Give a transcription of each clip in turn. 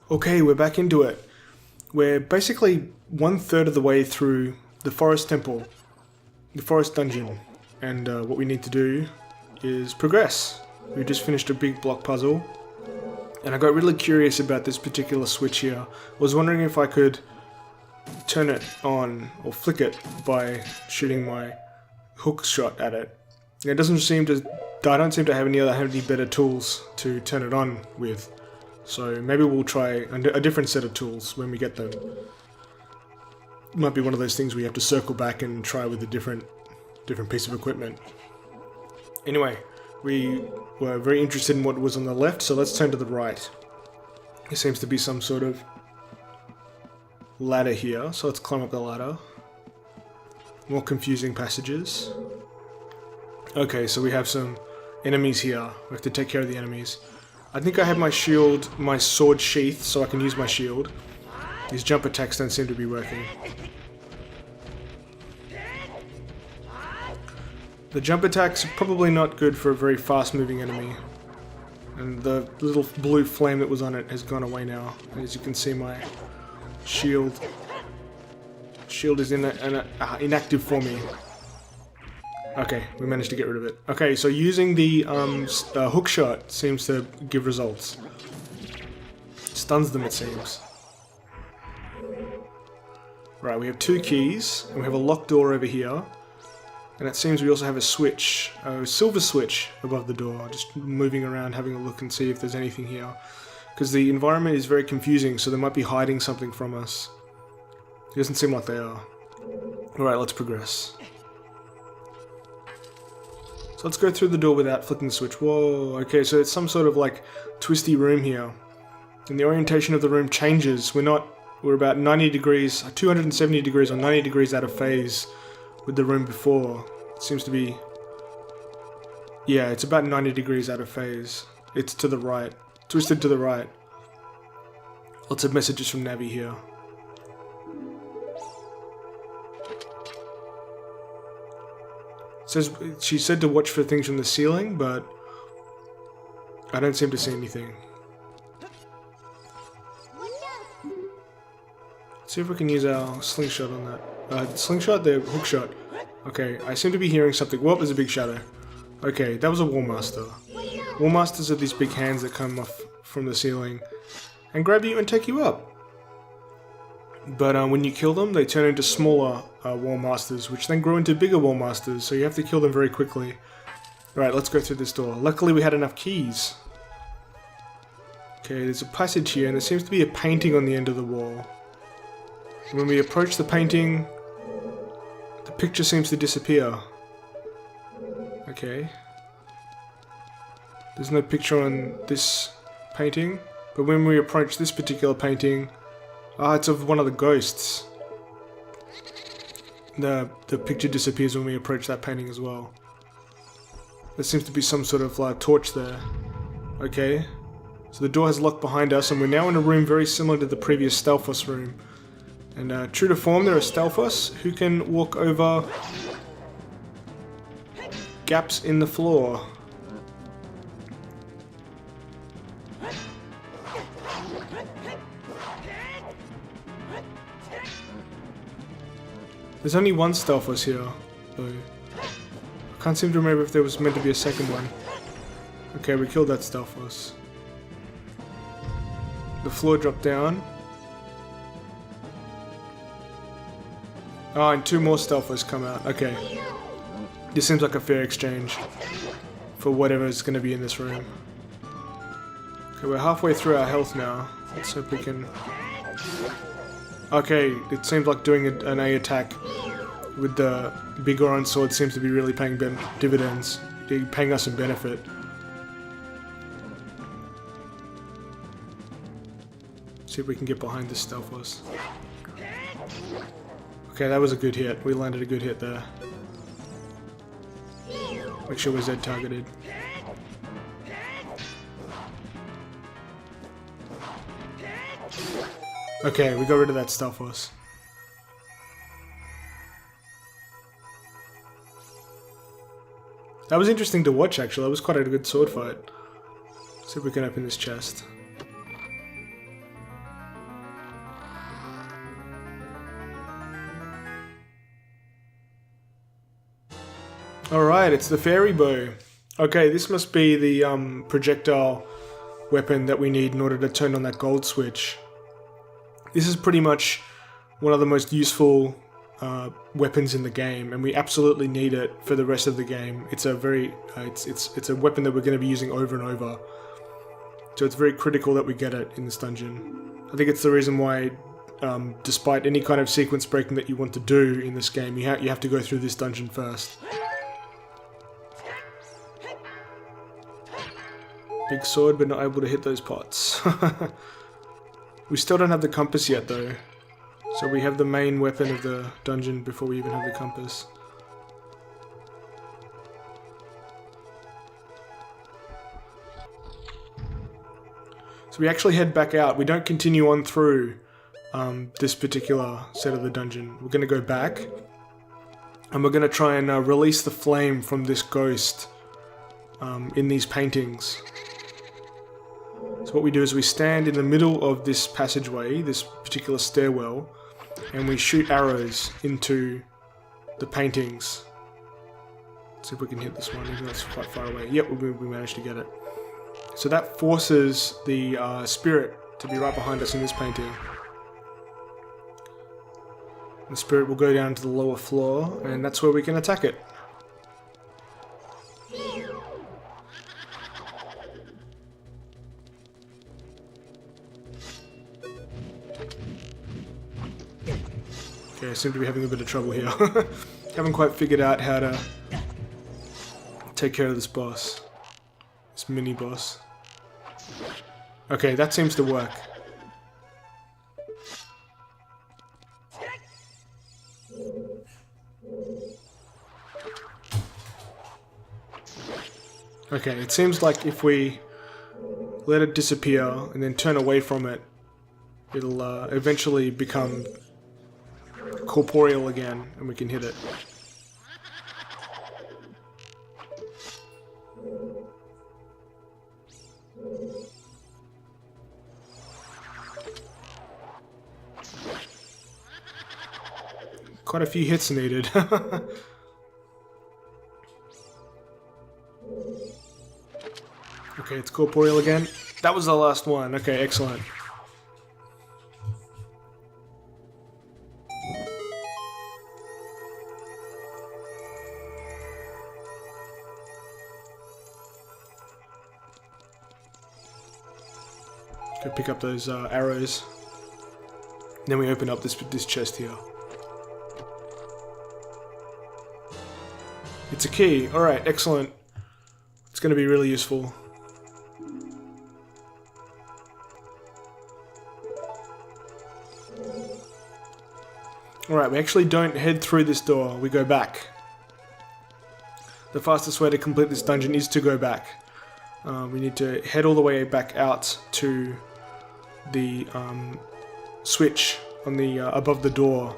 Okay, we're back into it. We're basically 1/3 of the way through the forest temple, the forest dungeon, and what we need to do is progress. We just finished a big block puzzle, and I got really curious about this particular switch here. I was wondering if I could turn it on or flick it by shooting my hook shot at it. And it doesn't seem to. I don't seem to have any better tools to turn it on with. So maybe we'll try a different set of tools when we get them. Might be one of those things we have to circle back and try with a different piece of equipment. Anyway, we were very interested in what was on the left, so let's turn to the right. There seems to be some sort of ladder here, so let's climb up the ladder. More confusing passages. Okay, so we have some enemies here. We have to take care of the enemies. I think I have my shield, my sword sheath, so I can use my shield. These jump attacks don't seem to be working. The jump attacks are probably not good for a very fast-moving enemy. And the little blue flame that was on it has gone away now. As you can see, my shield is inactive for me. Okay, we managed to get rid of it. Okay, so using the hook shot seems to give results. Stuns them, it seems. Right, we have 2 keys, and we have a locked door over here. And it seems we also have a switch, a silver switch above the door. Just moving around, having a look and see if there's anything here. Because the environment is very confusing, so they might be hiding something from us. It doesn't seem like they are. Alright, let's progress. So let's go through the door without flicking the switch. Whoa, okay, so it's some sort of like twisty room here. And the orientation of the room changes. We're about 90 degrees, 270 degrees or 90 degrees out of phase with the room before. It seems to be, yeah, it's about 90 degrees out of phase. It's to the right, twisted to the right. Lots of messages from Navi here. Says she said to watch for things from the ceiling, but I don't seem to see anything. Let's see if we can use our slingshot on that. Slingshot? The hook shot. Okay, I seem to be hearing something. Whoop, there's a big shadow. Okay, that was a Wallmaster. Wallmasters are these big hands that come off from the ceiling and grab you and take you up. But when you kill them, they turn into smaller Wallmasters, which then grow into bigger Wallmasters, so you have to kill them very quickly. Alright, let's go through this door. Luckily we had enough keys. Okay, there's a passage here, and there seems to be a painting on the end of the wall. And when we approach the painting, the picture seems to disappear. Okay. There's no picture on this painting, but when we approach this particular painting, it's of one of the ghosts. The picture disappears when we approach that painting as well. There seems to be some sort of torch there. Okay. So the door has locked behind us, and we're now in a room very similar to the previous Stalfos room. And true to form, there are Stalfos who can walk over gaps in the floor. There's only one Stalfos here, though. I can't seem to remember if there was meant to be a second one. Okay, we killed that Stalfos. The floor dropped down. Oh, and 2 more Stalfos come out. Okay. This seems like a fair exchange for whatever is going to be in this room. Okay, we're halfway through our health now. Let's hope we can... Okay, it seems like doing an A attack with the big iron sword seems to be really paying dividends. Paying us a benefit. See if we can get behind this Stalfos. Okay, that was a good hit. We landed a good hit there. Make sure we're Z targeted. Okay, we got rid of that Stalfos. That was interesting to watch, actually. That was quite a good sword fight. See if we can open this chest. Alright, it's the fairy bow. Okay, this must be the projectile weapon that we need in order to turn on that gold switch. This is pretty much one of the most useful weapons in the game, and we absolutely need it for the rest of the game. It's a very it's a weapon that we're going to be using over and over, so it's very critical that we get it in this dungeon. I think it's the reason why, despite any kind of sequence breaking that you want to do in this game, you have to go through this dungeon first. Big sword, but not able to hit those pots. We still don't have the compass yet, though. So we have the main weapon of the dungeon before we even have the compass. So we actually head back out. We don't continue on through this particular set of the dungeon. We're going to go back, and we're going to try and release the flame from this ghost in these paintings. So what we do is we stand in the middle of this passageway, this particular stairwell, and we shoot arrows into the paintings. Let's see if we can hit this one, even though it's quite far away. Yep, we managed to get it. So that forces the spirit to be right behind us in this painting. The spirit will go down to the lower floor, and that's where we can attack it. Okay, I seem to be having a bit of trouble here. Haven't quite figured out how to take care of this boss. This mini boss. Okay, that seems to work. Okay, it seems like if we let it disappear and then turn away from it, it'll eventually become corporeal again, and we can hit it. Quite a few hits needed. Okay, it's corporeal again. That was the last one. Okay, excellent. Go pick up those arrows. Then we open up this chest here. It's a key. Alright, excellent. It's going to be really useful. Alright, we actually don't head through this door. We go back. The fastest way to complete this dungeon is to go back. We need to head all the way back out to the switch on the above the door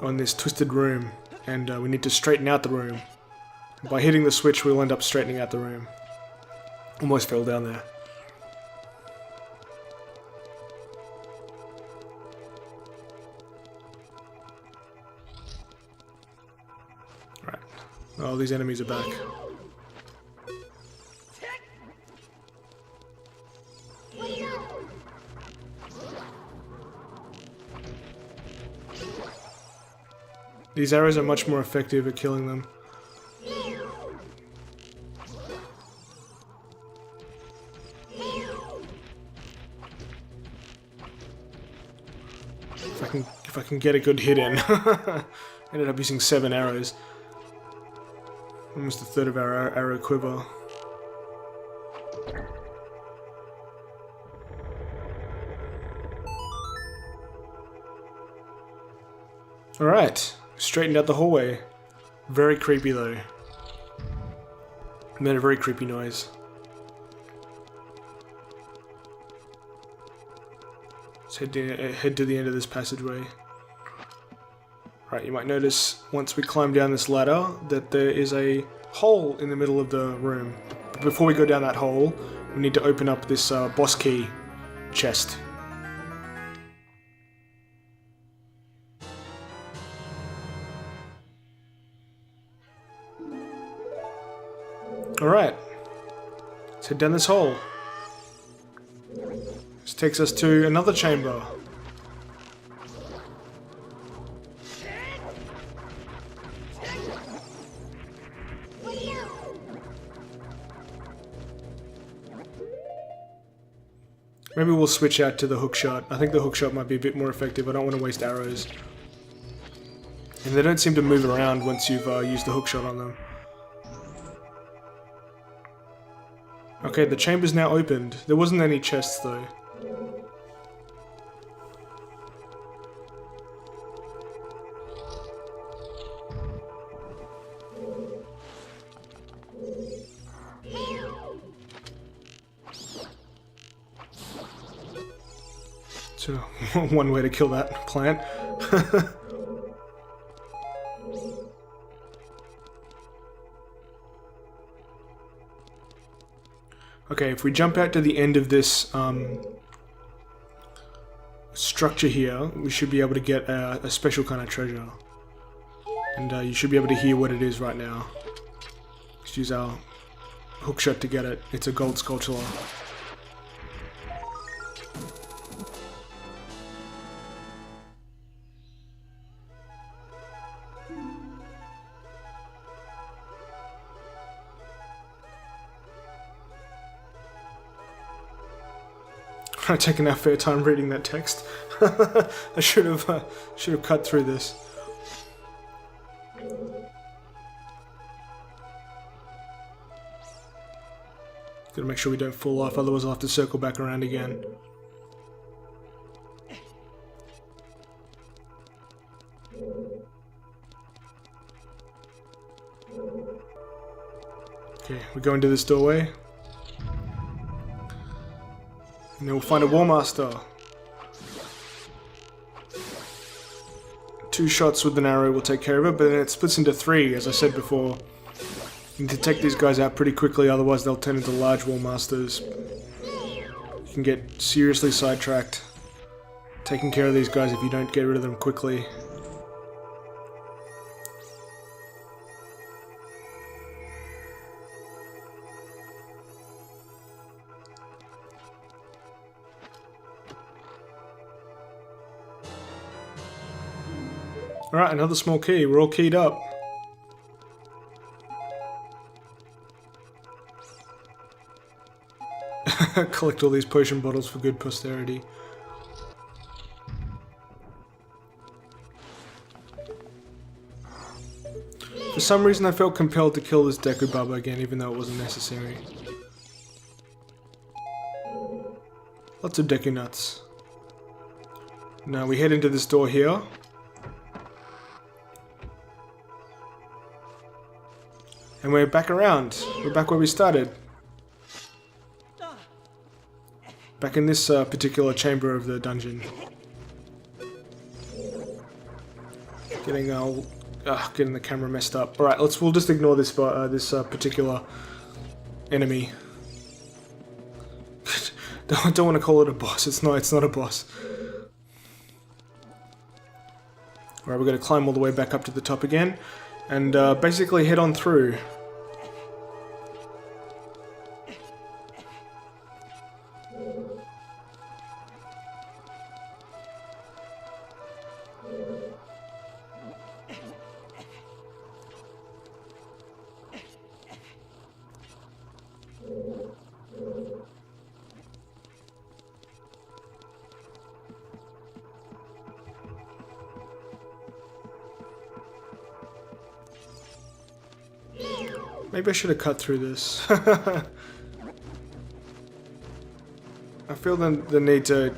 on this twisted room, and we need to straighten out the room. By hitting the switch, we'll end up straightening out the room. Almost fell down there. Right. Oh, these enemies are back. These arrows are much more effective at killing them. If I can get a good hit in. Ended up using 7 arrows. Almost a third of our arrow quiver. Alright. Straightened out the hallway. Very creepy though. Made a very creepy noise. Let's head to the end of this passageway. Right, you might notice once we climb down this ladder that there is a hole in the middle of the room. But before we go down that hole, we need to open up this boss key chest. Alright. Let's head down this hole. This takes us to another chamber. Maybe we'll switch out to the hookshot. I think the hookshot might be a bit more effective. I don't want to waste arrows. And they don't seem to move around once you've used the hookshot on them. Okay, the chamber's now opened. There wasn't any chests though. So, one way to kill that plant. Okay, if we jump out to the end of this structure here, we should be able to get a special kind of treasure. And you should be able to hear what it is right now. Let's use our hookshot to get it. It's a gold sculpture. I've taken our fair time reading that text. I should have cut through this. Gotta make sure we don't fall off, otherwise I'll have to circle back around again. Okay, we go into this doorway. And then we'll find a Wallmaster. 2 shots with an arrow will take care of it, but then it splits into 3, as I said before. You need to take these guys out pretty quickly, otherwise they'll turn into large Wallmasters. You can get seriously sidetracked taking care of these guys if you don't get rid of them quickly. Alright, another small key. We're all keyed up. Collect all these potion bottles for good posterity. For some reason I felt compelled to kill this Deku Baba again, even though it wasn't necessary. Lots of Deku nuts. Now we head into this door here. And we're back around. We're back where we started. Back in this particular chamber of the dungeon. Getting the camera messed up. All right, we'll just ignore this particular enemy. Don't want to call it a boss. It's not a boss. All right, we're going to climb all the way back up to the top again, and basically head on through. Maybe I should have cut through this. I feel the need to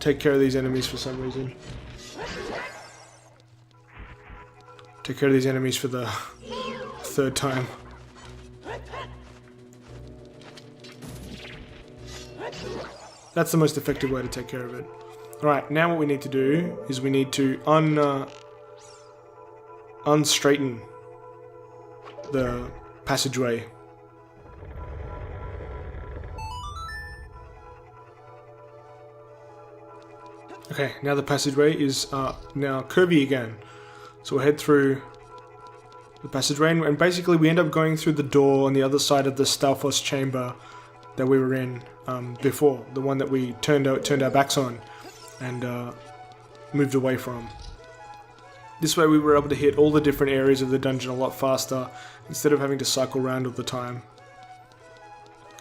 take care of these enemies for some reason. Take care of these enemies for the 3rd time. That's the most effective way to take care of it. Alright, now what we need to do is we need to unstraighten the passageway. Okay, now the passageway is now curvy again. So we'll head through the passageway, and basically we end up going through the door on the other side of the Stalfos chamber that we were in before, the one that we turned our backs on and moved away from. This way we were able to hit all the different areas of the dungeon a lot faster instead of having to cycle around all the time.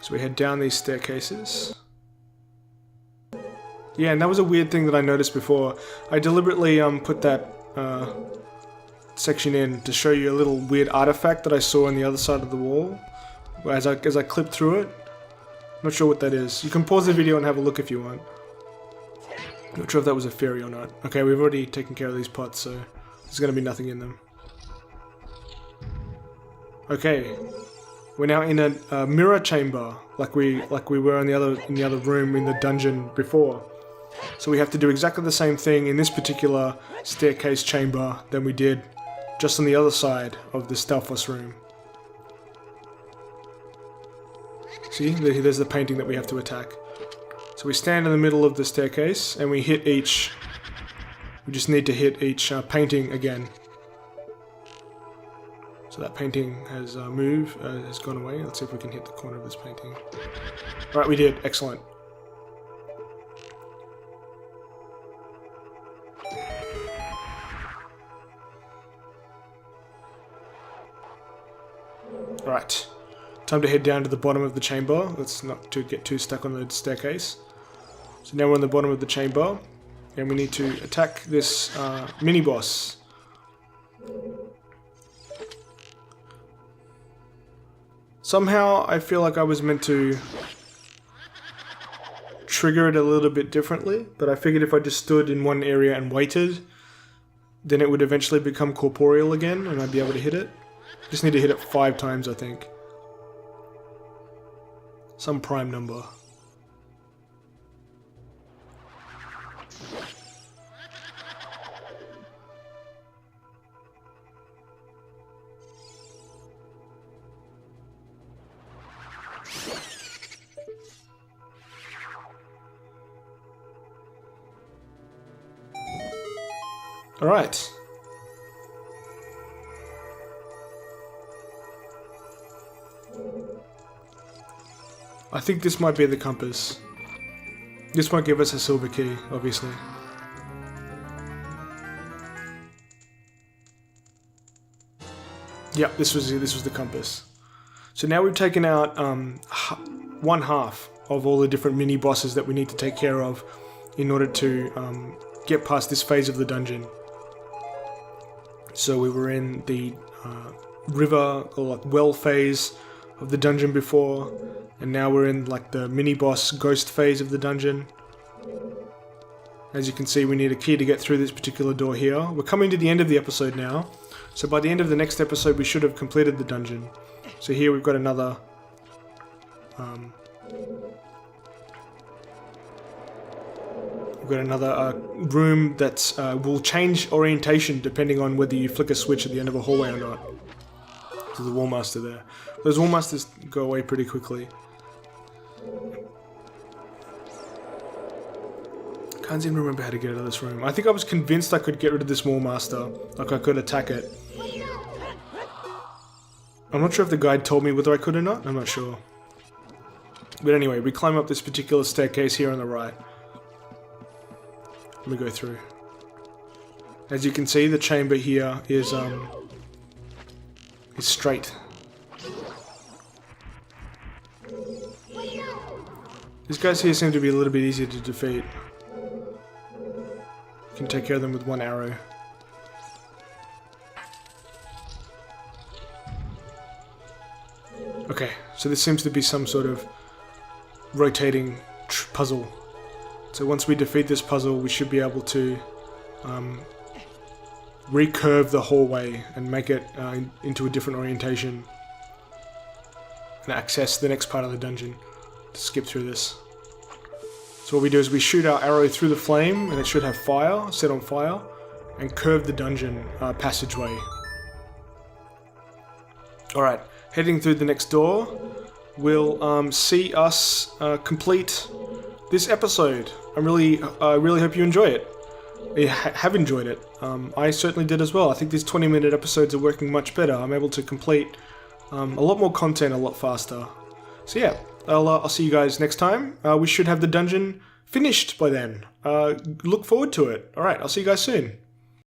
So we head down these staircases. Yeah, and that was a weird thing that I noticed before. I deliberately put that section in to show you a little weird artifact that I saw on the other side of the wall as I clipped through it. Not sure what that is. You can pause the video and have a look if you want. Not sure if that was a fairy or not. Okay, we've already taken care of these pots, so there's going to be nothing in them. Okay, we're now in a mirror chamber, like we were in the other room in the dungeon before. So we have to do exactly the same thing in this particular staircase chamber than we did just on the other side of the Stalfos room. See, there's the painting that we have to attack. So we stand in the middle of the staircase and we hit each. We just need to hit each painting again. So that painting has has gone away. Let's see if we can hit the corner of this painting. Alright, we did. Excellent. Alright. Time to head down to the bottom of the chamber. Let's not get too stuck on the staircase. So now we're on the bottom of the chamber. And we need to attack this mini-boss. Somehow I feel like I was meant to trigger it a little bit differently, but I figured if I just stood in one area and waited, then it would eventually become corporeal again and I'd be able to hit it. Just need to hit it 5 times, I think. Some prime number. All right. I think this might be the compass. This might give us a silver key, obviously. Yep, this was the compass. So now we've taken out one half of all the different mini bosses that we need to take care of in order to get past this phase of the dungeon. So we were in the river or like well phase of the dungeon before, and now we're in like the mini boss ghost phase of the dungeon. As you can see, we need a key to get through this particular door here. We're coming to the end of the episode now, so by the end of the next episode we should have completed the dungeon. So here we've got another room that will change orientation depending on whether you flick a switch at the end of a hallway or not. There's the Wallmaster there. Those Wallmasters go away pretty quickly. Can't even remember how to get out of this room. I think I was convinced I could get rid of this Wallmaster, like I could attack it. I'm not sure if the guide told me whether I could or not, I'm not sure. But anyway, we climb up this particular staircase here on the right. Let me go through. As you can see, the chamber here is straight. These guys here seem to be a little bit easier to defeat. You can take care of them with one arrow. Okay, so this seems to be some sort of rotating puzzle. So once we defeat this puzzle, we should be able to recurve the hallway and make it into a different orientation and access the next part of the dungeon to skip through this. So what we do is we shoot our arrow through the flame, and it should have fire, set on fire, and curve the dungeon passageway. Alright, heading through the next door will see us complete this episode. I really hope you enjoy it. have enjoyed it. I certainly did as well. I think these 20-minute episodes are working much better. I'm able to complete a lot more content a lot faster. So yeah, I'll see you guys next time. We should have the dungeon finished by then. Look forward to it. Alright, I'll see you guys soon.